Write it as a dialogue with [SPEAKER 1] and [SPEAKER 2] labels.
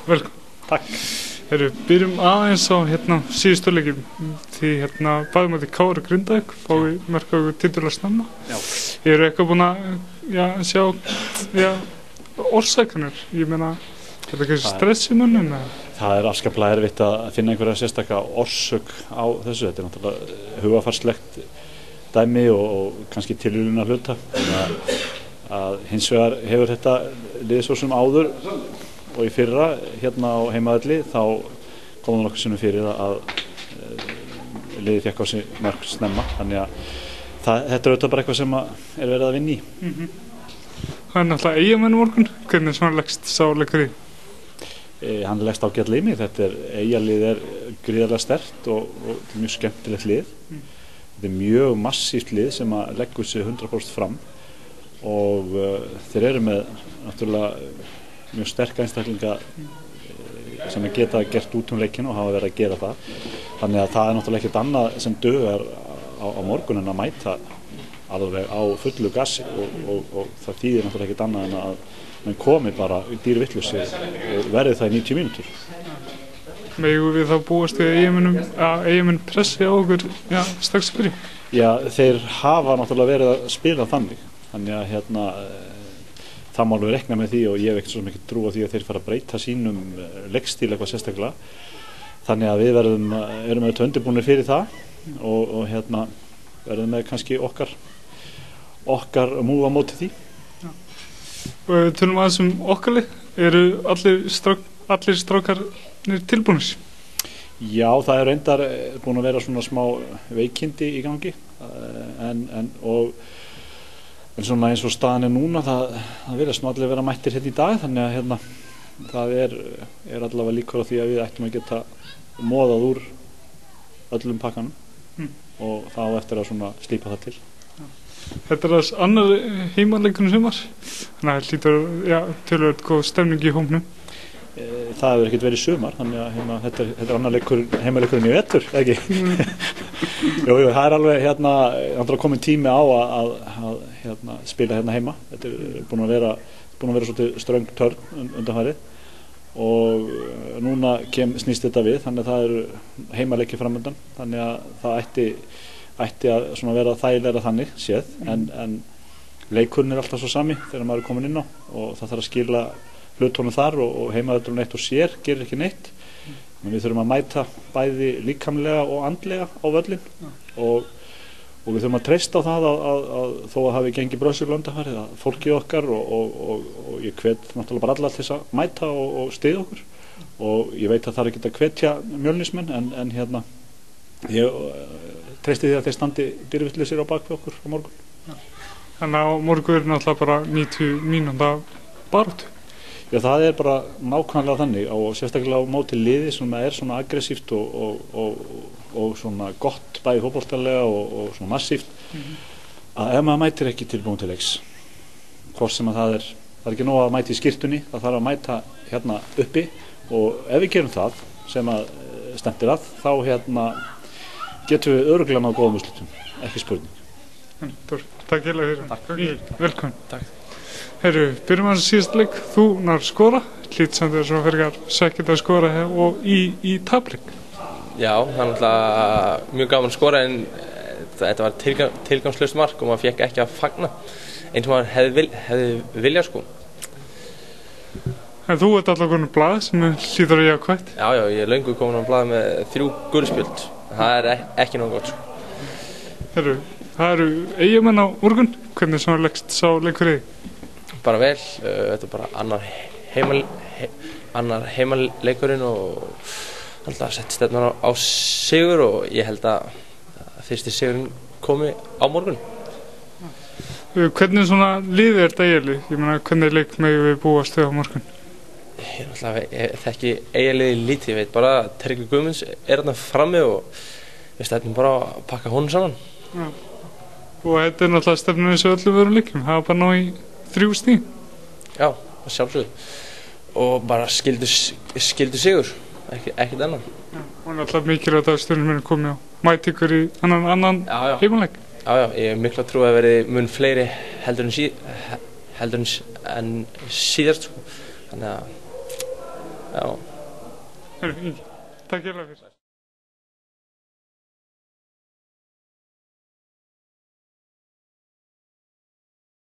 [SPEAKER 1] Velkomin.
[SPEAKER 2] Takk.
[SPEAKER 1] Byrjum aðeins á síðustu leikjum. Því bæði móti KR og Grindavík fái mörk og tiltölulega snemma.
[SPEAKER 2] Já.
[SPEAKER 1] Eru eitthvað búin að sjá orsakirnar? Ég meina, er það kannski stress í mönnum?
[SPEAKER 2] Það afskaplega erfitt að finna einhverja sérstaka orsök á þessu. Þetta náttúrulega hugafarslegt dæmi og kannski tilviljun hluta. Þannig að hins vegar hefur þetta liðið svo sem áður og í fyrra hérna á heimavelli þá kom það nokkuð sinnum fyrir að liðið fékk á sig mörk snemma, þannig að þetta auðvitað bara eitthvað sem er verið að vinna í.
[SPEAKER 1] Það náttúrulega Eyjamenn morgun, hvernig svona leggst sá leikur í?
[SPEAKER 2] Hann leggst ágætlega í mig, Eyjalið er gríðarlega sterkt og mjög skemmtilegt lið. Þetta mjög massíft lið sem að leggur sig 100% fram og þeir eru með náttúrulega mjög sterk einstaklinga sem geta gert út leikinn og hafa verið að gera það. Þannig að það er náttúrulega ekkert annað sem dugar á morgun en að mæta alveg á fullu gassi og það þýðir náttúrulega ekkert annað en að menn komi bara dýrvitlausir og verði það í 90 mínútur.
[SPEAKER 1] Megum við þá búast við Eyjamenn pressi á okkur strax fyrir?
[SPEAKER 2] Já, þeir hafa náttúrulega verið að spila þannig að það má alveg rekna með því og ég hef ekkert svo mikið trú á því að þeir fara að breyta sínum leikstíl eitthvað sérstaklega. Þannig að við erum auðvitað undirbúnir fyrir það og verðum með kannski okkar múa móti því.
[SPEAKER 1] Og við tölum aðeins okkar lið, eru allir strákarnir tilbúnir? Já,
[SPEAKER 2] það er reyndar búin að vera svona smá veikindi í gangi en svona eins og staðan er núna það virðast nú allir vera mættir hérna í dag, þannig að það er allavega líkur á því að við ættum að geta moðað úr öllum pakkanum og þá eftir að svona slípa það til.
[SPEAKER 1] Þetta þess annar heimaleikurinn sumar, þannig að hlýtur töluvert góð stemning í hópnum.
[SPEAKER 2] Það hefur ekkert verið sumar, þannig að þetta er annar heimaleikurinn í vetur, ekki? Jú, það er alveg komin tími á að spila hérna heima. Þetta er búin að vera svolítið ströng törn undanfarið og núna snýst þetta við, þannig að það eru heimaleiki framöndan, þannig að það ætti að svona vera þægilegra þannig séð, en leikurinn er alltaf svo sami þegar maður er komin inn á og það þarf að skila hlutunum þar og heimaðurinn eitt og sér gerir ekki neitt. En við þurfum að mæta bæði líkamlega og andlega á völlin og við þurfum að treysta á það að þó að hafi gengið bröðsugl undanfarið að fólkið okkar og ég hvet náttúrulega bara alla til þess að mæta og styðja okkur og ég veit að það er ekki að hvetja Mjölnismenn en ég treysti því að þeir standi dýrvitlausir á bakvið okkur á morgun.
[SPEAKER 1] Þannig að á morgun er náttúrulega bara 90 mínúnda baráttu.
[SPEAKER 2] Já, það er bara nákvæmlega þannig og sérstaklega á móti liði sem er svona aggressíft og svona gott bæði fótboltalega og svona massíft að ef maður mætir ekki tilbúin til leiks hvort sem að það er ekki nóg að mæta í skyrtunni, það þarf að mæta hérna uppi og ef við gerum það sem að stefnir að þá getum við örugglega náð góðum úrslitum, ekki spurning.
[SPEAKER 1] Takk hérlega fyrir.
[SPEAKER 2] Takk.
[SPEAKER 1] Velkomin.
[SPEAKER 2] Takk.
[SPEAKER 1] Byrjum að síðast leik, þú nær skora, hlýt samt þegar svona fyrir svekkjandi að skora og í tapleik. Já,
[SPEAKER 3] það er náttúrulega mjög gaman að skora en þetta var tilgangslaust mark og maður fékk ekki að fagna eins og maður hefði viljað sko.
[SPEAKER 1] En þú ert alltaf komin á blað sem hlýtur að jákvætt?
[SPEAKER 3] Já, ég er löngu komin á blað með 3 gulspjöld, það er ekki nóg gott sko.
[SPEAKER 1] Það eru Eyjamenn á morgun, hvernig svona leggst sá leikur í?
[SPEAKER 3] Bara vel, þetta er bara annar heimaleikurinn og alltaf sett stefnan á sigur og ég held að fyrsti sigurinn komi á morgun.
[SPEAKER 1] Hvernig svona liðið er þetta Eyjalið? Ég meina, hvernig leik megum við búast við á morgun?
[SPEAKER 3] Ég þekki Eyjalið lítið, ég veit bara að Tryggvi Guðmunds er þarna frammi og við stefnum bara að pakka honum saman.
[SPEAKER 1] Já. Og þetta er náttúrulega stefnan eins og öllum öðrum leikum, það var bara ná í 3 stig. Já,
[SPEAKER 3] sjálfsögðu. Og bara skildu sigur, ekkert annan.
[SPEAKER 1] Já, og náttúrulega mikilvægt að stjórnismenn komi og mæti ykkur í annan heimaleg.
[SPEAKER 3] Já, ég hef miklu að trúa að verði mun fleiri heldur en síðast. Þannig að Já.
[SPEAKER 1] Ingi, takk hérlega fyrir.